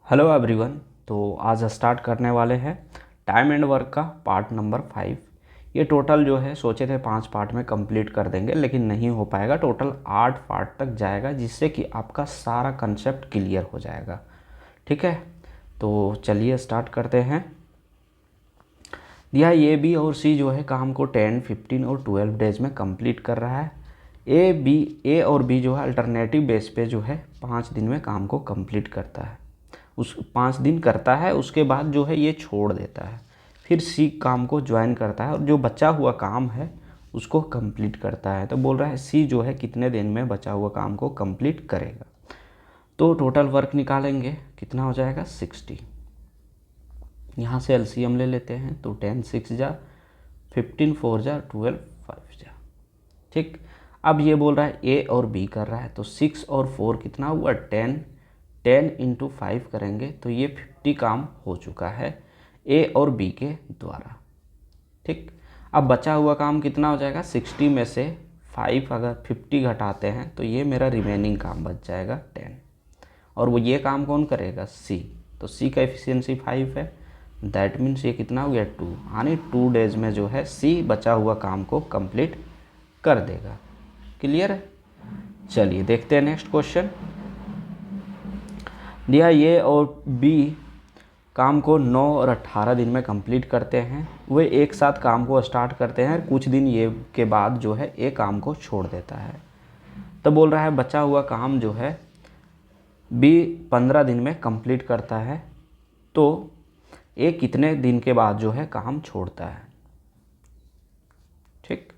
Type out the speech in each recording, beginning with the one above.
Hello everyone. तो आज start करने वाले हैं टाइम एंड वर्क का पार्ट नंबर 5। ये टोटल जो है सोचे थे 5 पार्ट में कंप्लीट कर देंगे, लेकिन नहीं हो पाएगा। टोटल 8 पार्ट तक जाएगा, जिससे कि आपका सारा कंसेप्ट क्लियर हो जाएगा। ठीक है, तो चलिए स्टार्ट करते हैं। दिया ए बी और सी जो है काम को 10, 15 और 12 डेज में कंप्लीट कर रहा है। ए और बी जो है अल्टरनेटिव बेस पे जो है 5 दिन में काम को कंप्लीट करता है। उस 5 दिन करता है, उसके बाद जो है ये छोड़ देता है। फिर सी काम को ज्वाइन करता है और जो बचा हुआ काम है उसको कंप्लीट करता है। तो बोल रहा है सी जो है कितने दिन में बचा हुआ काम को कंप्लीट करेगा। तो टोटल वर्क निकालेंगे, कितना हो जाएगा 60। यहाँ से एलसीएम ले लेते हैं, तो 10 6 जा, 15 4 जा, 12 5 जा। ठीक, अब ये बोल रहा है ए और बी कर रहा है, तो 6 और 4 कितना हुआ 10। 10 इंटू 5 करेंगे तो ये 50 काम हो चुका है ए और बी के द्वारा। ठीक, अब बचा हुआ काम कितना हो जाएगा 60 में से 5 अगर 50 घटाते हैं तो ये मेरा रिमेनिंग काम बच जाएगा 10। और वो ये काम कौन करेगा सी, तो सी का एफिशिएंसी 5 है। दैट मीन्स ये कितना हो गया 2, यानी 2 डेज में जो है सी बचा हुआ काम को कंप्लीट कर देगा। क्लियर है? चलिए देखते हैं नेक्स्ट क्वेश्चन। दिया ए और बी काम को 9 और 18 दिन में कंप्लीट करते हैं। वे एक साथ काम को स्टार्ट करते हैं, कुछ दिन ये के बाद जो है ए काम को छोड़ देता है। तो बोल रहा है बचा हुआ काम जो है बी 15 दिन में कंप्लीट करता है, तो ए कितने दिन के बाद जो है काम छोड़ता है। ठीक,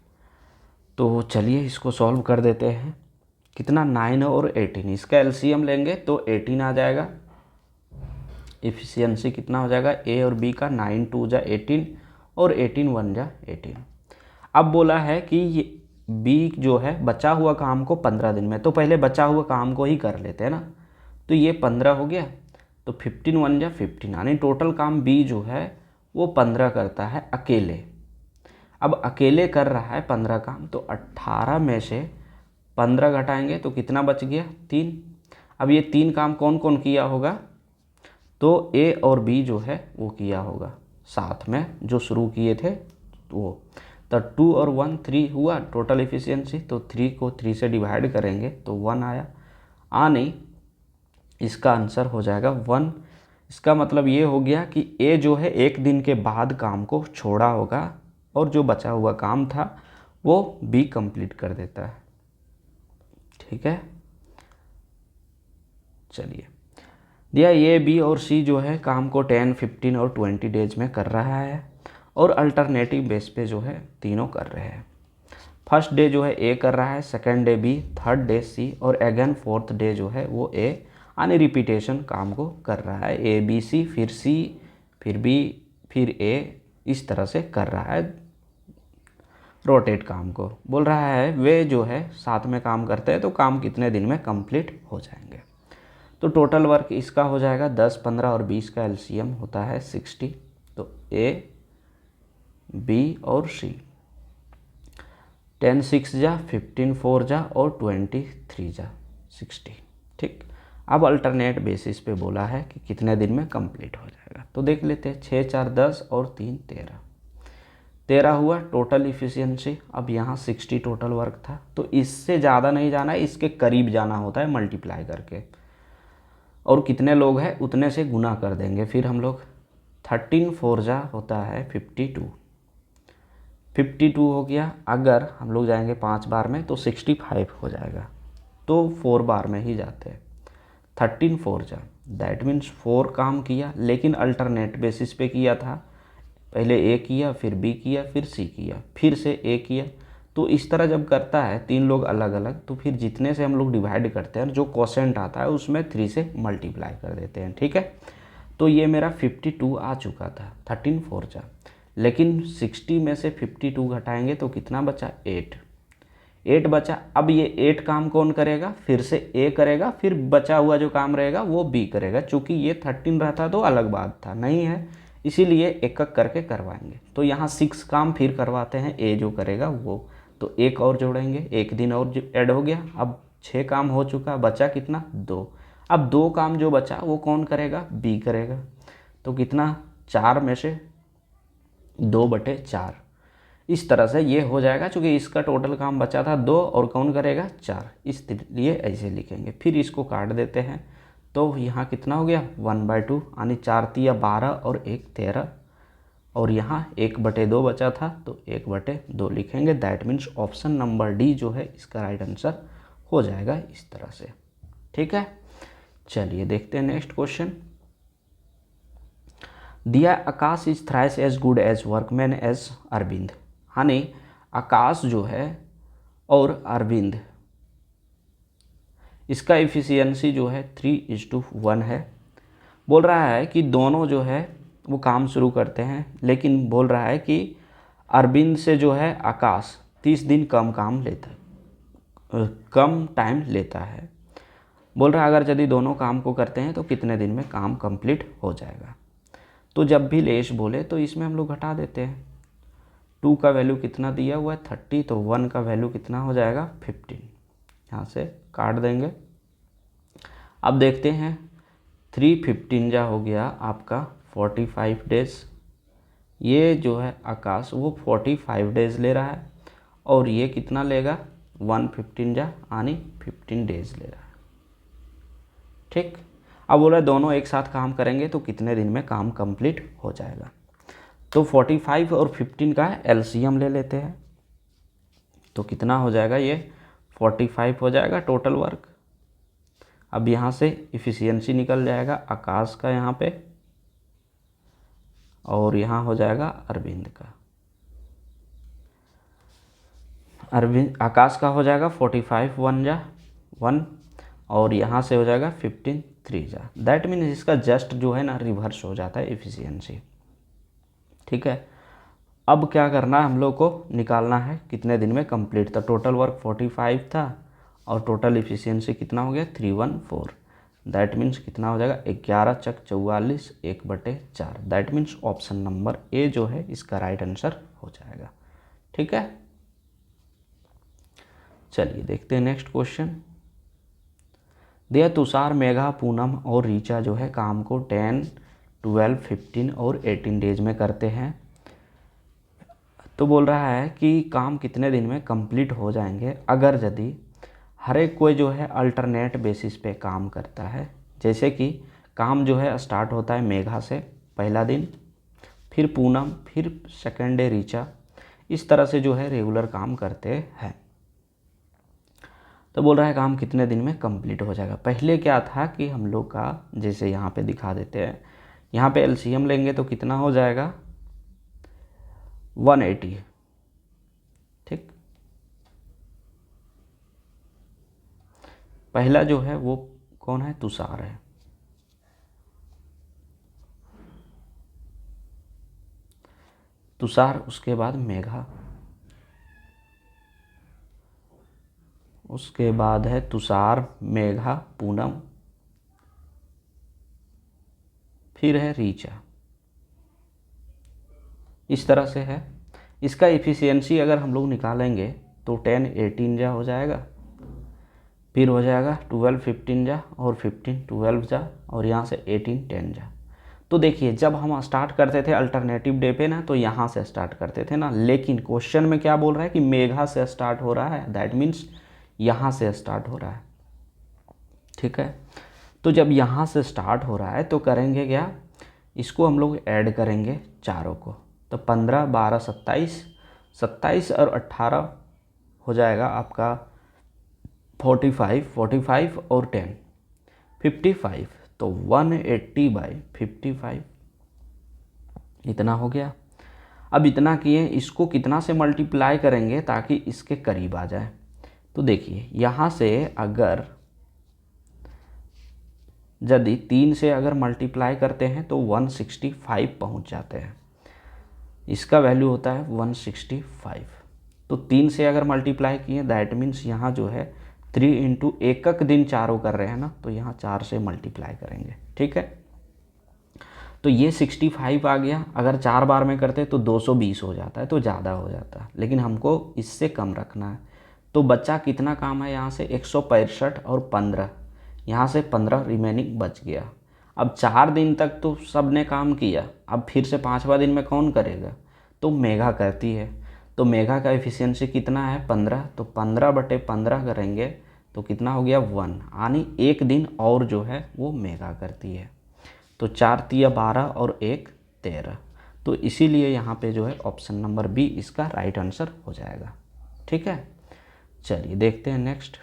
तो चलिए इसको सॉल्व कर देते हैं। कितना 9 और 18, इसका एलसीएम लेंगे तो 18 आ जाएगा। एफिशिएंसी कितना हो जाएगा ए और बी का 9 2 जा 18 और 18 1 जा 18। अब बोला है कि ये बी जो है बचा हुआ काम को 15 दिन में, तो पहले बचा हुआ काम को ही कर लेते हैं ना। तो ये 15 हो गया, तो 15 1 जा 15, यानी टोटल काम बी जो है वो 15 करता है अकेले। अब अकेले कर रहा है 15 काम, तो 18 में से 15 घटाएंगे तो कितना बच गया 3। अब ये 3 काम कौन कौन किया होगा, तो ए और बी जो है वो किया होगा साथ में, जो शुरू किए थे वो। तो 2 और 1 3 हुआ टोटल एफिशिएंसी, तो 3 को 3 से डिवाइड करेंगे तो 1 आया। नहीं, इसका आंसर हो जाएगा 1। इसका मतलब ये हो गया कि ए जो है 1 दिन के बाद काम को छोड़ा होगा और जो बचा हुआ काम था वो बी कंप्लीट कर देता है। ठीक है, चलिए। दिया ए बी और सी जो है काम को 10 15 और 20 डेज में कर रहा है और अल्टरनेटिव बेस पे जो है तीनों कर रहे हैं। फर्स्ट डे जो है ए कर रहा है, second day B, third day C और अगेन फोर्थ डे जो है वो ए, यानी रिपीटेशन काम को कर रहा है। ए बी सी, फिर सी, फिर बी, फिर ए, इस तरह से कर रहा है रोटेट काम को। बोल रहा है वे जो है साथ में काम करते हैं तो काम कितने दिन में कंप्लीट हो जाएंगे। तो टोटल वर्क इसका हो जाएगा 10 15 और 20 का एलसीएम होता है 60। तो ए बी और सी 10 6 जा, 15 4 जा और 23 जा 60। ठीक, अब अल्टरनेट बेसिस पे बोला है कि कितने दिन में कंप्लीट हो जाएगा। तो देख लेते हैं, 6 4 10 और 3 13 हुआ टोटल इफिशियंसी। अब यहाँ 60 टोटल वर्क था, तो इससे ज़्यादा नहीं जाना है, इसके करीब जाना होता है मल्टीप्लाई करके, और कितने लोग हैं उतने से गुना कर देंगे फिर हम लोग। 13 4 जा होता है 52, 52 हो गया। अगर हम लोग जाएंगे 5 बार में तो 65 हो जाएगा, तो 4 बार में ही जाते हैं। 13 4 जा, दैट मीन्स 4 काम किया, लेकिन अल्टरनेट बेसिस पे किया था। पहले ए किया, फिर बी किया, फिर सी किया, फिर से ए किया। तो इस तरह जब करता है 3 लोग अलग अलग, तो फिर जितने से हम लोग डिवाइड करते हैं जो क्वोशेंट आता है उसमें 3 से मल्टीप्लाई कर देते हैं। ठीक है, तो ये मेरा 52 आ चुका था 13 4 जा, लेकिन 60 में से 52 घटाएंगे तो कितना बचा 8 बचा। अब ये 8 काम कौन करेगा, फिर से ए करेगा, फिर बचा हुआ जो काम रहेगा वो बी करेगा। चूँकि ये 13 रहता तो अलग बात था, नहीं है, इसीलिए एक एक करके करवाएंगे। तो यहाँ 6 काम फिर करवाते हैं, ए जो करेगा वो, तो एक और जोड़ेंगे, एक दिन और ऐड हो गया। अब 6 काम हो चुका, बचा कितना 2। अब 2 काम जो बचा वो कौन करेगा, बी करेगा। तो कितना, 4 में से 2/4 इस तरह से ये हो जाएगा, चूँकि इसका टोटल काम बचा था 2 और कौन करेगा 4, इसलिए ऐसे लिखेंगे। फिर इसको काट देते हैं तो यहाँ कितना हो गया 1/2, यानी 4 तिया 12 और 1 13, और यहाँ 1/2 बचा था तो 1/2 लिखेंगे। That means option number D जो है इसका राइट आंसर हो जाएगा इस तरह से। ठीक है, चलिए देखते हैं नेक्स्ट क्वेश्चन। दिया Akash is thrice as good as workman as Arvind, यानी आकाश जो है और अरविंद इसका इफ़िशियंसी जो है 3:1 है। बोल रहा है कि दोनों जो है वो काम शुरू करते हैं, लेकिन बोल रहा है कि अरविंद से जो है आकाश 30 दिन कम काम लेता है, कम टाइम लेता है। बोल रहा है अगर यदि दोनों काम को करते हैं तो कितने दिन में काम कंप्लीट हो जाएगा। तो जब भी लेस बोले तो इसमें हम लोग घटा देते हैं। 2 का वैल्यू कितना दिया हुआ है 30, तो 1 का वैल्यू कितना हो जाएगा 15, यहाँ से काट देंगे। अब देखते हैं 3 15 जा हो गया आपका 45 डेज। ये जो है आकाश वो 45 डेज ले रहा है और ये कितना लेगा 1 15 जा यानी 15 डेज ले रहा है। ठीक, अब बोला दोनों एक साथ काम करेंगे तो कितने दिन में काम कंप्लीट हो जाएगा। तो 45 और 15 का एलसीएम ले लेते हैं, तो कितना हो जाएगा ये 45 हो जाएगा टोटल वर्क। अब यहाँ से इफ़िशियंसी निकल जाएगा आकाश का यहाँ पे, और यहाँ हो जाएगा अरविंद का। आकाश का हो जाएगा 45 1 जा 1, और यहाँ से हो जाएगा 15 3 जा। दैट मीन्स इसका जस्ट जो है ना रिवर्स हो जाता है इफ़िशियंसी। ठीक है, अब क्या करना है हम लोग को, निकालना है कितने दिन में कंप्लीट था। टोटल वर्क 45 था और टोटल इफ़िशियंसी कितना हो गया 314। दैट मीन्स कितना हो जाएगा 11 चक 44 1/4। That means option number A जो है इसका राइट आंसर हो जाएगा। ठीक है, चलिए देखते हैं नेक्स्ट क्वेश्चन। दिया तुषार, मेघा, पूनम और रीचा जो है काम को 10 12 15 और 18 डेज में करते हैं। तो बोल रहा है कि काम कितने दिन में कंप्लीट हो जाएंगे अगर यदि हर एक कोई जो है अल्टरनेट बेसिस पे काम करता है। जैसे कि काम जो है स्टार्ट होता है मेघा से पहला दिन, फिर पूनम, फिर सेकेंड डे रीचा, इस तरह से जो है रेगुलर काम करते हैं। तो बोल रहा है काम कितने दिन में कंप्लीट हो जाएगा। पहले क्या था कि हम लोग का जैसे यहाँ पे दिखा देते हैं, यहाँ पे एलसीएम लेंगे तो कितना हो जाएगा 180। ठीक, पहला जो है वो कौन है, तुषार है। तुषार, उसके बाद मेघा, उसके बाद है तुषार, मेघा, पूनम, फिर है रीचा। इस तरह से है। इसका इफ़िशियंसी अगर हम लोग निकालेंगे तो 10 18 जा हो जाएगा, फिर हो जाएगा 12 15 जा और 15 12 जा, और यहाँ से 18 10 जा। तो देखिए जब हम स्टार्ट करते थे अल्टरनेटिव डे पे ना, तो यहाँ से स्टार्ट करते थे ना, लेकिन क्वेश्चन में क्या बोल रहा है कि मेघा से स्टार्ट हो रहा है। दैट मीन्स यहाँ से स्टार्ट हो रहा है। ठीक है, तो जब यहाँ से स्टार्ट हो रहा है तो करेंगे क्या, इसको हम लोग ऐड करेंगे चारों को। तो 15 12 27, 27 और 18 हो जाएगा आपका 45, 45 और 10 55, तो 180/55 इतना हो गया। अब इतना किए, इसको कितना से मल्टीप्लाई करेंगे ताकि इसके करीब आ जाए। तो देखिए यहाँ से अगर यदि 3 से अगर मल्टीप्लाई करते हैं तो 165 पहुँच जाते हैं। इसका वैल्यू होता है 165। तो 3 से अगर मल्टीप्लाई किए दैट मीन्स यहाँ जो है 3 इंटू एक दिन चारों कर रहे हैं ना, तो यहाँ 4 से मल्टीप्लाई करेंगे। ठीक है, तो ये 65 आ गया। अगर 4 बार में करते तो 220 हो जाता है, तो ज़्यादा हो जाता है, लेकिन हमको इससे कम रखना है। तो बच्चा कितना काम है यहाँ से 165 और 15, यहाँ से 15 रिमेनिंग बच गया। अब 4 दिन तक तो सब ने काम किया, अब फिर से 5वां दिन में कौन करेगा, तो मेघा करती है। तो मेघा का एफिशिएंसी कितना है 15, तो 15/15 करेंगे तो कितना हो गया 1, यानी एक दिन और जो है वो मेघा करती है। तो 4 तिया 12 और 1 13, तो इसीलिए यहाँ पे जो है ऑप्शन नंबर बी इसका राइट आंसर हो जाएगा। ठीक है, चलिए देखते हैं नेक्स्ट।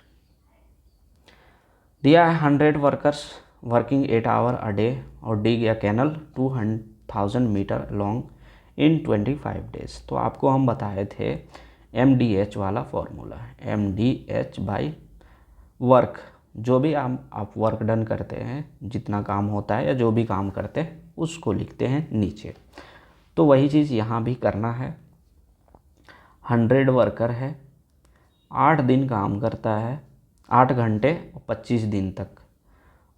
दिया है 100 workers working 8 hour a day और dig a canal 2000 metre long in 25 days. तो आपको हम बताए थे MDH वाला फॉर्मूला है, MDH बाई वर्क, जो भी आप वर्क डन करते हैं, जितना काम होता है या जो भी काम करते हैं उसको लिखते हैं नीचे। तो वही चीज़ यहाँ भी करना है। 100 वर्कर है, 8 दिन काम करता है, 8 घंटे और 25 दिन तक,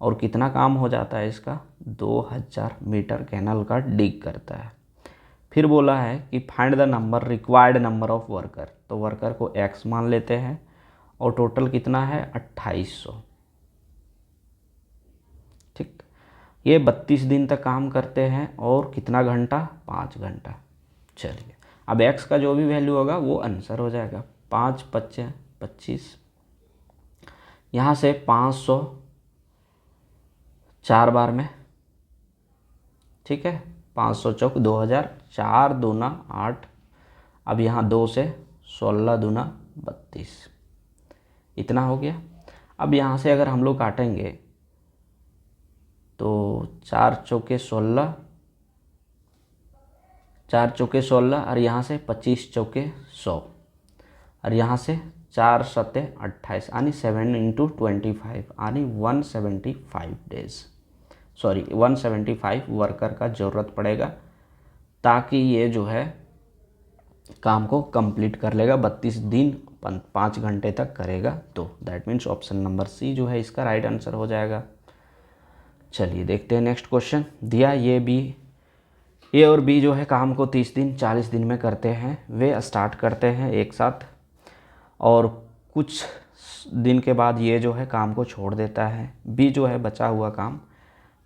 और कितना काम हो जाता है इसका 2000 मीटर कैनल का डिग करता है। फिर बोला है कि find the number required number of worker, तो वर्कर को x मान लेते हैं और टोटल कितना है 2800। ठीक, ये 32 दिन तक काम करते हैं और कितना घंटा 5 घंटा। चलिए अब x का जो भी वैल्यू होगा वो आंसर हो जाएगा। 5 5 25, यहाँ से 500 4 बार में, ठीक है, 500 चौक 2000, 4 दूना 8, अब यहाँ 2 से 16 दूना 32, इतना हो गया। अब यहाँ से अगर हम लोग काटेंगे तो 4 चौके 16, 4 चौके 16 और यहाँ से 25 चौके 100 और यहाँ से 4 सत्ते 28, यानी 7 × 25 यानी 175 डेज, सॉरी 175 वर्कर का ज़रूरत पड़ेगा, ताकि ये जो है काम को कंप्लीट कर लेगा। 32 दिन 5 घंटे तक करेगा, तो that means option number C जो है इसका राइट आंसर हो जाएगा। चलिए देखते हैं नेक्स्ट क्वेश्चन। दिया ए और बी जो है काम को 30 दिन 40 दिन में करते हैं। वे स्टार्ट करते हैं एक साथ और कुछ दिन के बाद ये जो है काम को छोड़ देता है। बी जो है बचा हुआ काम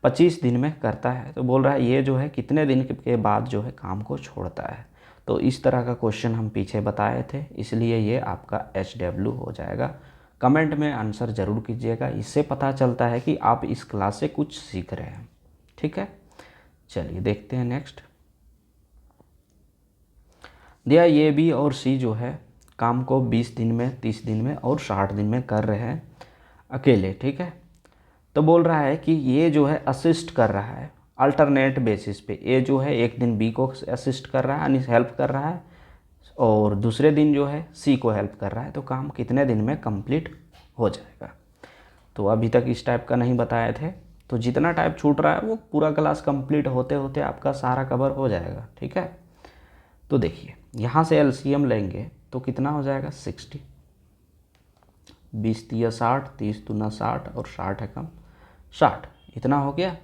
25 दिन में करता है। तो बोल रहा है ये जो है कितने दिन के बाद जो है काम को छोड़ता है। तो इस तरह का क्वेश्चन हम पीछे बताए थे, इसलिए ये आपका HW हो जाएगा। कमेंट में आंसर ज़रूर कीजिएगा, इससे पता चलता है कि आप इस क्लास से कुछ सीख रहे हैं। ठीक है, चलिए देखते हैं नेक्स्ट। दिया ये बी और सी जो है काम को 20 दिन में 30 दिन में और 60 दिन में कर रहे हैं अकेले। ठीक है, तो बोल रहा है कि ये जो है असिस्ट कर रहा है अल्टरनेट बेसिस पे। ए जो है एक दिन बी को असिस्ट कर रहा है यानी हेल्प कर रहा है, और दूसरे दिन जो है सी को हेल्प कर रहा है। तो काम कितने दिन में कंप्लीट हो जाएगा। तो अभी तक इस टाइप का नहीं बताए थे, तो जितना टाइप छूट रहा है वो पूरा क्लास कंप्लीट होते होते आपका सारा कवर हो जाएगा। ठीक है, तो देखिए यहाँ से LCM लेंगे तो कितना हो जाएगा 60, 20 तिया 60, 30 दूना 60 और 60 है कम 60, इतना हो गया।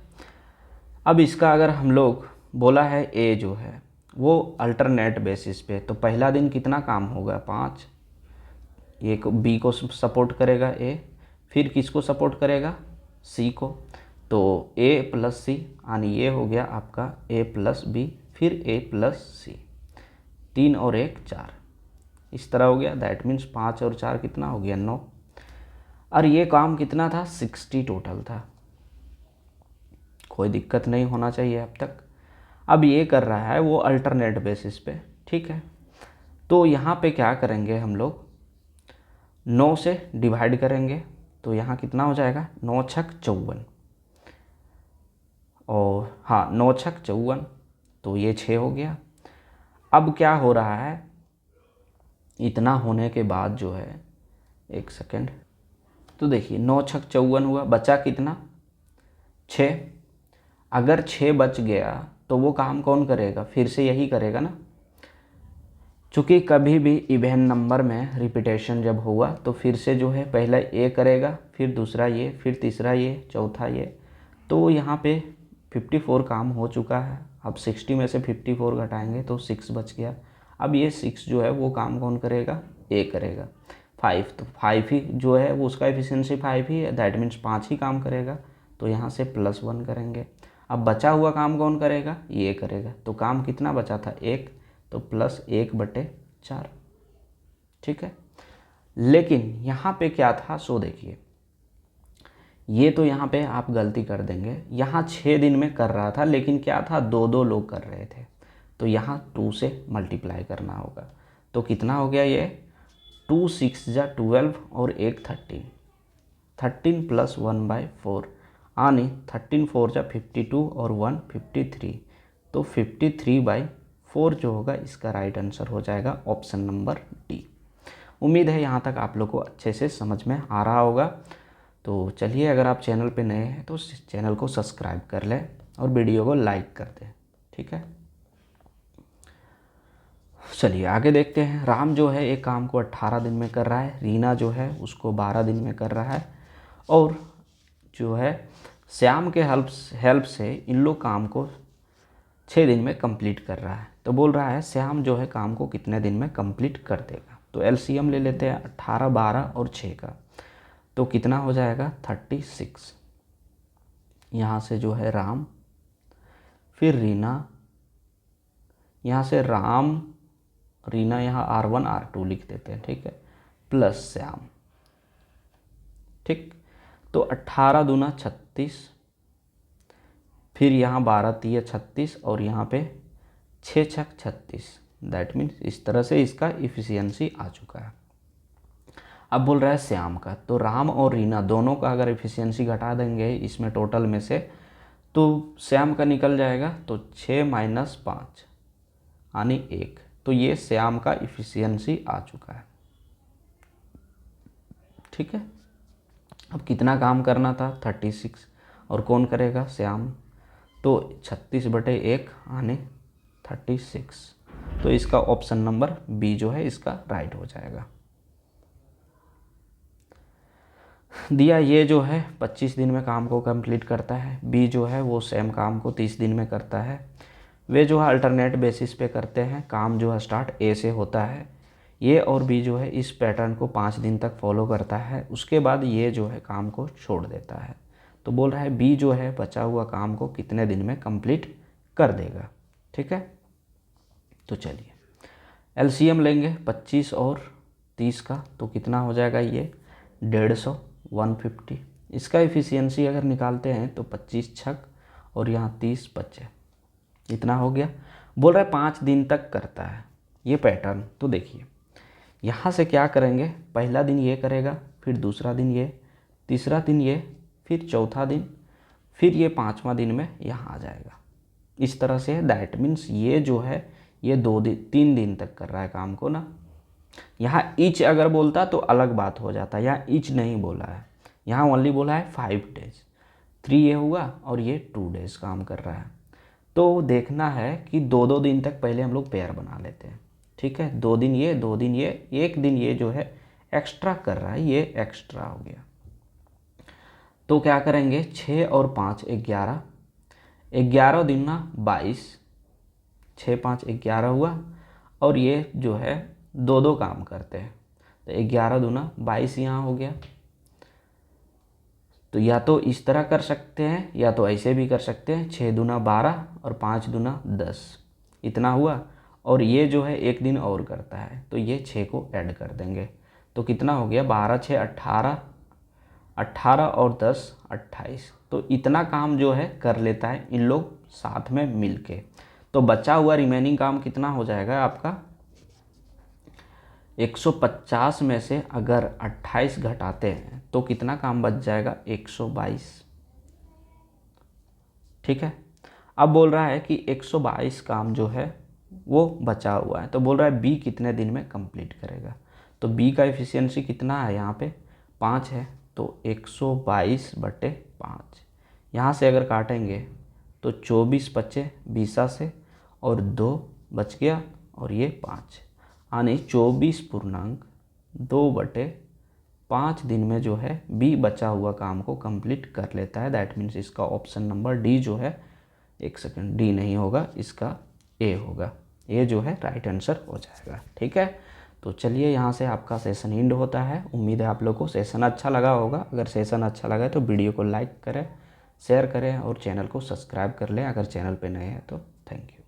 अब इसका अगर हम लोग बोला है ए जो है वो अल्टरनेट बेसिस पे, तो पहला दिन कितना काम होगा 5, ए को बी को सपोर्ट करेगा ए, फिर किसको सपोर्ट करेगा सी को, तो ए प्लस सी यानी ये हो गया आपका ए प्लस बी, फिर ए प्लस सी, 3 और 1 4, इस तरह हो गया। दैट मीन्स 5 और 4 कितना हो गया 9, और ये काम कितना था 60 टोटल था। कोई दिक्कत नहीं होना चाहिए अब तक। अब ये कर रहा है वो अल्टरनेट बेसिस पे। ठीक है, तो यहाँ पे क्या करेंगे हम लोग 9 से डिवाइड करेंगे, तो यहाँ कितना हो जाएगा 9 छक 54, और हाँ 9 छक 54, तो ये 6 हो गया। अब क्या हो रहा है, इतना होने के बाद जो है एक सेकेंड, तो देखिए 9 छक 54 हुआ, बचा कितना 6। अगर 6 बच गया तो वो काम कौन करेगा, फिर से यही करेगा ना, चूँकि कभी भी इवन नंबर में रिपीटेशन जब हुआ तो फिर से जो है पहला ए करेगा, फिर दूसरा ये, फिर तीसरा ये, चौथा ये। तो यहाँ पे 54 काम हो चुका है। अब 60 में से 54 घटाएंगे तो 6 बच गया। अब ये 6 जो है वो काम कौन करेगा, ए करेगा। 5, तो 5 ही जो है वो उसका एफिशिएंसी 5 ही है, दैट मीन्स 5 ही काम करेगा, तो यहाँ से +1 करेंगे। अब बचा हुआ काम कौन करेगा, ये करेगा, तो काम कितना बचा था 1, तो +1/4। ठीक है, लेकिन यहाँ पे क्या था सो देखिए, ये तो यहाँ पे आप गलती कर देंगे, यहाँ 6 दिन में कर रहा था, लेकिन क्या था 2-2 लोग कर रहे थे, तो यहाँ 2 से मल्टीप्लाई करना होगा। तो कितना हो गया ये 2 6 जा 12 और 1 13, 13 + 1/4 यानी 13 4 जा 52 और 1 53, तो 53/4 जो होगा इसका राइट आंसर हो जाएगा ऑप्शन नंबर डी। उम्मीद है यहाँ तक आप लोग को अच्छे से समझ में आ रहा होगा। तो चलिए, अगर आप चैनल पे नए हैं तो चैनल को सब्सक्राइब कर लें और वीडियो को लाइक कर दें। ठीक है, चलिए आगे देखते हैं। राम जो है एक काम को 18 दिन में कर रहा है, रीना जो है उसको 12 दिन में कर रहा है, और जो है श्याम के हेल्प से इन लोग काम को 6 दिन में कंप्लीट कर रहा है। तो बोल रहा है श्याम जो है काम को कितने दिन में कंप्लीट कर देगा। तो एलसीएम ले लेते हैं 18, 12 और 6 का, तो कितना हो जाएगा 36। यहाँ से जो है राम, फिर रीना, यहाँ से राम रीना, यहाँ R1 R2 लिख देते हैं, ठीक है, प्लस श्याम। ठीक, तो 18 दूना 36, फिर यहाँ 12 तिया 36 और यहाँ पे 6 छक 36, दैट मीन्स इस तरह से इसका इफ़िशियंसी आ चुका है। अब बोल रहा है श्याम का, तो राम और रीना दोनों का अगर इफ़िशियंसी घटा देंगे इसमें टोटल में से, तो श्याम का निकल जाएगा, तो 6 - 5 यानी 1, तो ये श्याम का इफ़िशियंसी आ चुका है। ठीक है, अब कितना काम करना था 36, और कौन करेगा श्याम, तो 36/1 यानी 36, तो इसका ऑप्शन नंबर बी जो है इसका राइट हो जाएगा। दिया ये जो है 25 दिन में काम को कंप्लीट करता है, बी जो है वो सेम काम को 30 दिन में करता है। वे जो है अल्टरनेट बेसिस पे करते हैं, काम जो है स्टार्ट ए से होता है, ये और बी जो है इस पैटर्न को 5 दिन तक फॉलो करता है, उसके बाद ये जो है काम को छोड़ देता है। तो बोल रहा है बी जो है बचा हुआ काम को कितने दिन में कंप्लीट कर देगा। ठीक है, तो चलिए एलसीएम लेंगे 25 और 30 का, तो कितना हो जाएगा ये 150, 150। इसका इफ़िशियंसी अगर निकालते हैं तो 25 छक और यहाँ 30 बचे, इतना हो गया। बोल रहा है 5 दिन तक करता है ये पैटर्न। तो देखिए यहाँ से क्या करेंगे, पहला दिन ये करेगा, फिर दूसरा दिन ये, तीसरा दिन ये, फिर चौथा दिन, फिर ये 5वां दिन में यहाँ आ जाएगा। इस तरह से दैट मीन्स ये जो है ये 3 दिन तक कर रहा है काम को ना। यहाँ ईच अगर बोलता तो अलग बात हो जाता, यहाँ ईच नहीं बोला है, यहाँ ओनली बोला है 5 डेज, 3 ये हुआ और ये 2 डेज काम कर रहा है। तो देखना है कि 2-2 दिन तक पहले हम लोग पेयर बना लेते हैं। ठीक है, 2 दिन ये 2 दिन ये, 1 दिन ये जो है एक्स्ट्रा कर रहा है, ये एक्स्ट्रा हो गया। तो क्या करेंगे 6 और 5 11, 11 दूना 22, 6 5 11 हुआ, और ये जो है 2-2 काम करते हैं, तो 11 दूना 22 यहाँ हो गया। तो या तो इस तरह कर सकते हैं या तो ऐसे भी कर सकते हैं, 6 दूना 12 और 5 दूना 10, इतना हुआ, और ये जो है 1 दिन और करता है, तो ये 6 को ऐड कर देंगे, तो कितना हो गया 12 6 18, 18 और 10 28। तो इतना काम जो है कर लेता है इन लोग साथ में मिल के। तो बचा हुआ रिमेनिंग काम कितना हो जाएगा आपका 150 में से अगर 28 घटाते हैं तो कितना काम बच जाएगा 122। ठीक है, अब बोल रहा है कि 122 काम जो है वो बचा हुआ है, तो बोल रहा है बी कितने दिन में कंप्लीट करेगा। तो बी का एफिशिएंसी कितना है यहाँ पे 5 है, तो 122/5, यहाँ से अगर काटेंगे तो 24 बचे 20 से, और 2 बच गया, और ये 5 यानी 24.2/5 दिन में जो है बी बचा हुआ काम को कंप्लीट कर लेता है। दैट मीन्स इसका ऑप्शन नंबर डी जो है, एक सेकंड, डी नहीं होगा, इसका ए होगा, ए जो है राइट आंसर हो जाएगा। ठीक है, तो चलिए यहाँ से आपका सेशन एंड होता है। उम्मीद है आप लोग को सेशन अच्छा लगा होगा। अगर सेशन अच्छा लगा है तो वीडियो को लाइक करें, शेयर करें और चैनल को सब्सक्राइब कर लें अगर चैनल पे नए हैं तो। Thank you.